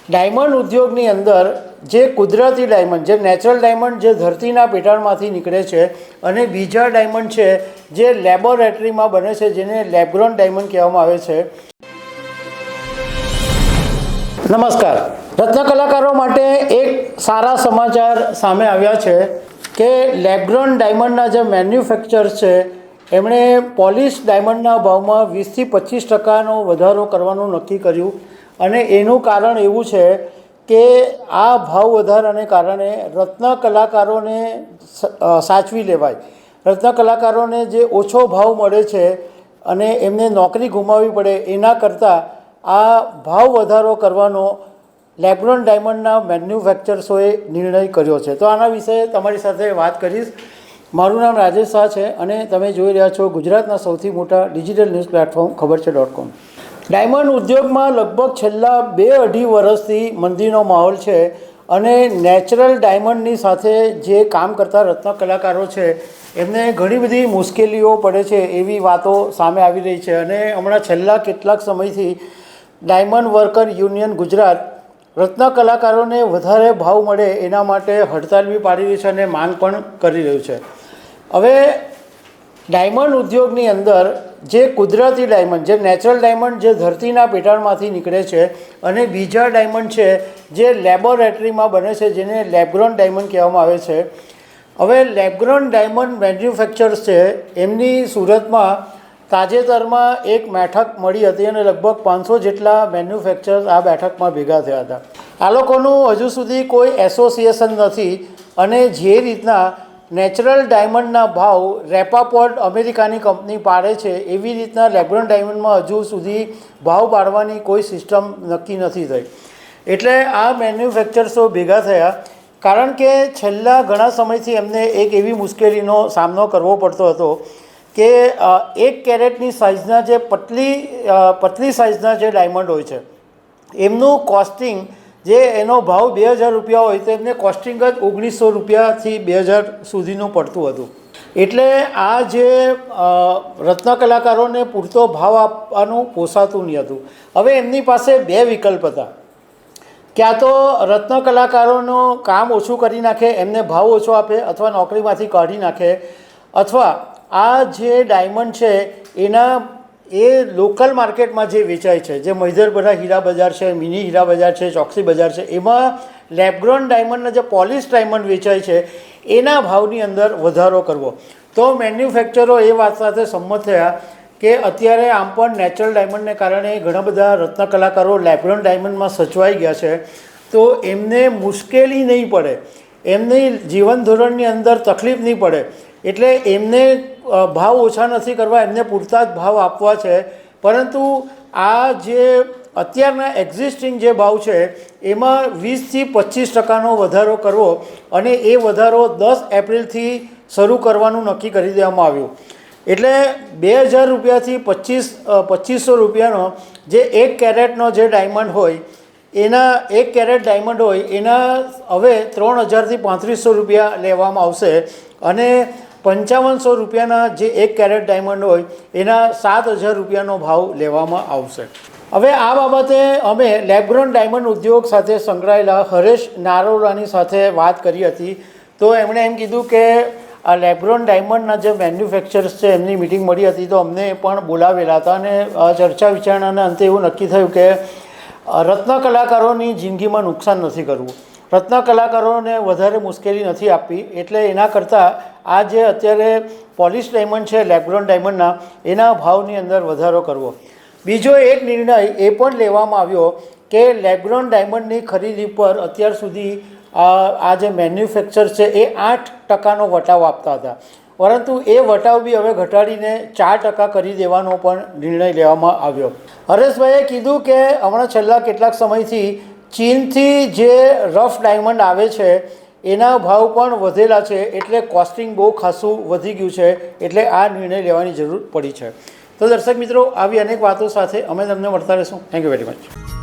Diamond ઉદ્યોગની અંદર જે કુદરતી ડાયમંડ, જે નેચરલ ડાયમંડ જે ધરતીના પેટાળમાંથી નીકળે છે, અને બીજા ડાયમંડ છે જે લેબોરેટરીમાં બને છે, જેને લેબગ્રોન ડાયમંડ કહેવામાં આવે છે. નમસ્કાર. રત્ન કલાકારો માટે એક સારા સમાચાર સામે આવ્યા છે કે લેબગ્રોન ડાયમંડના જે મેન્યુફેક્ચરર્સ છે એમણે પોલિશ ડાયમંડના ભાવમાં 20થી 25% વધારો કરવાનું નક્કી કર્યું. અને એનું કારણ એવું છે કે આ ભાવ વધારાને કારણે રત્ન કલાકારોને સાચવી લેવાય. રત્ન કલાકારોને જે ઓછો ભાવ મળે છે અને એમને નોકરી ગુમાવવી પડે એના કરતાં આ ભાવ વધારો કરવાનો લેબગ્રોન ડાયમંડના મેન્યુફેક્ચરર્સોએ નિર્ણય કર્યો છે. તો આના વિશે તમારી સાથે વાત કરીશ. મારું નામ રાજેશ શાહ છે અને તમે જોઈ રહ્યા છો ગુજરાતના સૌથી મોટા ડિજિટલ ન્યૂઝ પ્લેટફોર્મ ખબરછે.com. ડાયમંડ ઉદ્યોગમાં લગભગ છેલ્લા 2-2.5 વર્ષથી મંદીનો માહોલ છે અને નેચરલ ડાયમંડની સાથે જે કામ કરતા રત્ન કલાકારો છે એમને ઘણી બધી મુશ્કેલીઓ પડે છે એવી વાતો સામે આવી રહી છે. અને હમણાં છેલ્લા કેટલાક સમયથી ડાયમંડ વર્કર યુનિયન ગુજરાત રત્ન કલાકારોને વધારે ભાવ મળે એના માટે હડતાલ બી પાડી રહી છે અને માંગ પણ કરી રહ્યું છે. હવે ડાયમંડ ઉદ્યોગની અંદર જે કુદરતી ડાયમંડ, જે નેચરલ ડાયમંડ જે ધરતીના પેટાળમાંથી નીકળે છે, અને બીજા ડાયમંડ છે જે લેબોરેટરીમાં બને છે, જેને લેબગ્રોન ડાયમંડ કહેવામાં આવે છે. હવે લેબગ્રોન ડાયમંડ મેન્યુફેક્ચરર્સ છે એમની સુરતમાં તાજેતરમાં એક બેઠક મળી હતી અને લગભગ 500 જેટલા મેન્યુફેક્ચરર્સ આ બેઠકમાં ભેગા થયા હતા. આ લોકોનું હજુ સુધી કોઈ એસોસિએશન નથી અને જે રીતના નેચરલ ડાયમંડના ભાવ રેપાપોર્ટ અમેરિકાની કંપની પાડે છે એવી રીતના લેબગ્રોન ડાયમંડમાં હજુ સુધી ભાવ પાડવાની કોઈ સિસ્ટમ નક્કી નથી થઈ. એટલે આ મેન્યુફેક્ચરર્સો ભેગા થયા કારણ કે છેલ્લા ઘણા સમયથી એમને એક એવી મુશ્કેલીનો સામનો કરવો પડતો હતો કે 1 કેરેટની સાઇઝના જે પતલી સાઇઝના જે ડાયમંડ હોય છે એમનું કોસ્ટિંગ, જે એનો ભાવ 2000 રૂપિયા હોય તો એમને કોસ્ટિંગ જ 1900 રૂપિયાથી 2000 સુધીનું પડતું હતું. એટલે આ જે રત્ન કલાકારોને પૂરતો ભાવ આપવાનું પોસાતું નહીં હતું. હવે એમની પાસે 2 વિકલ્પ હતા. ક્યાં તો રત્ન કલાકારોનું કામ ઓછું કરી નાખે, એમને ભાવ ઓછો આપે અથવા નોકરીમાંથી કાઢી નાખે, અથવા આ જે ડાયમંડ છે એના એ લોકલ માર્કેટમાં જે વેચાય છે, જે મહિધરપરા હીરા બજાર છે, મિની હીરા બજાર છે, ચોકસી બજાર છે, એમાં લેબગ્રોન ડાયમંડના જે પોલિશ ડાયમંડ વેચાય છે એના ભાવની અંદર વધારો કરવો. તો મેન્યુફેક્ચરો એ વાત સાથે સંમત થયા કે અત્યારે આમ પણ નેચરલ ડાયમંડને કારણે ઘણા બધા રત્ન કલાકારો લેબગ્રોન ડાયમંડમાં સચવાઈ ગયા છે, તો એમને મુશ્કેલી નહીં પડે, એમની જીવન ધોરણની અંદર તકલીફ નહીં પડે, એટલે એમને ભાવ ઓછા નથી કરવા, એમને પૂરતા જ ભાવ આપવા છે. પરંતુ આ જે અત્યારના એક્ઝિસ્ટિંગ જે ભાવ છે એમાં 20થી 25% વધારો કરવો અને એ વધારો 10 એપ્રિલથી શરૂ કરવાનું નક્કી કરી દેવામાં આવ્યું. એટલે 2000 રૂપિયાથી 2500 રૂપિયાનો જે 1 કેરેટનો જે ડાયમંડ હોય એના 1 કેરેટ ડાયમંડ હોય એના હવે 3000થી 3500 રૂપિયા લેવામાં આવશે અને 5500 રૂપિયાના જે 1 કેરેટ ડાયમંડ હોય એના 7000 રૂપિયાનો ભાવ લેવામાં આવશે. હવે આ બાબતે અમે લેબગ્રોન ડાયમંડ ઉદ્યોગ સાથે સંકળાયેલા હરેશ નારોલાની સાથે વાત કરી હતી. તો એમણે એમ કીધું કે આ લેબગ્રોન ડાયમંડના જે મેન્યુફેક્ચરર્સ છે એમની મિટિંગ મળી હતી, તો અમને પણ બોલાવેલા હતા અને ચર્ચા વિચારણાના અંતે એવું નક્કી થયું કે રત્ન કલાકારોની જિંદગીમાં નુકસાન નથી કરવું, રત્ન કલાકારોને વધારે મુશ્કેલી નથી આપવી. એટલે એના કરતાં આ જે અત્યારે પોલિશ ડાયમંડ છે લેબગ્રોન ડાયમંડના, એના ભાવની અંદર વધારો કરવો. બીજો એક નિર્ણય એ પણ લેવામાં આવ્યો કે લેબગ્રોન ડાયમંડની ખરીદી પર અત્યાર સુધી આ જે મેન્યુફેક્ચર છે એ 8%નો વટાવ આપતા હતા, પરંતુ એ વટાવ બી હવે ઘટાડીને 4% કરી દેવાનો પણ નિર્ણય લેવામાં આવ્યો. હરેશભાઈએ કીધું કે હમણાં છેલ્લા કેટલાક સમયથી ચીનથી જે રફ ડાયમંડ આવે છે એના ભાવ પણ વધેલા છે, એટલે કોસ્ટિંગ બહુ ખાસું વધી ગયું છે, એટલે આ નિર્ણય લેવાની જરૂર પડી છે. તો દર્શક મિત્રો, આવી અનેક વાતો સાથે અમે તમને મળતા રહીશું. Thank you very much.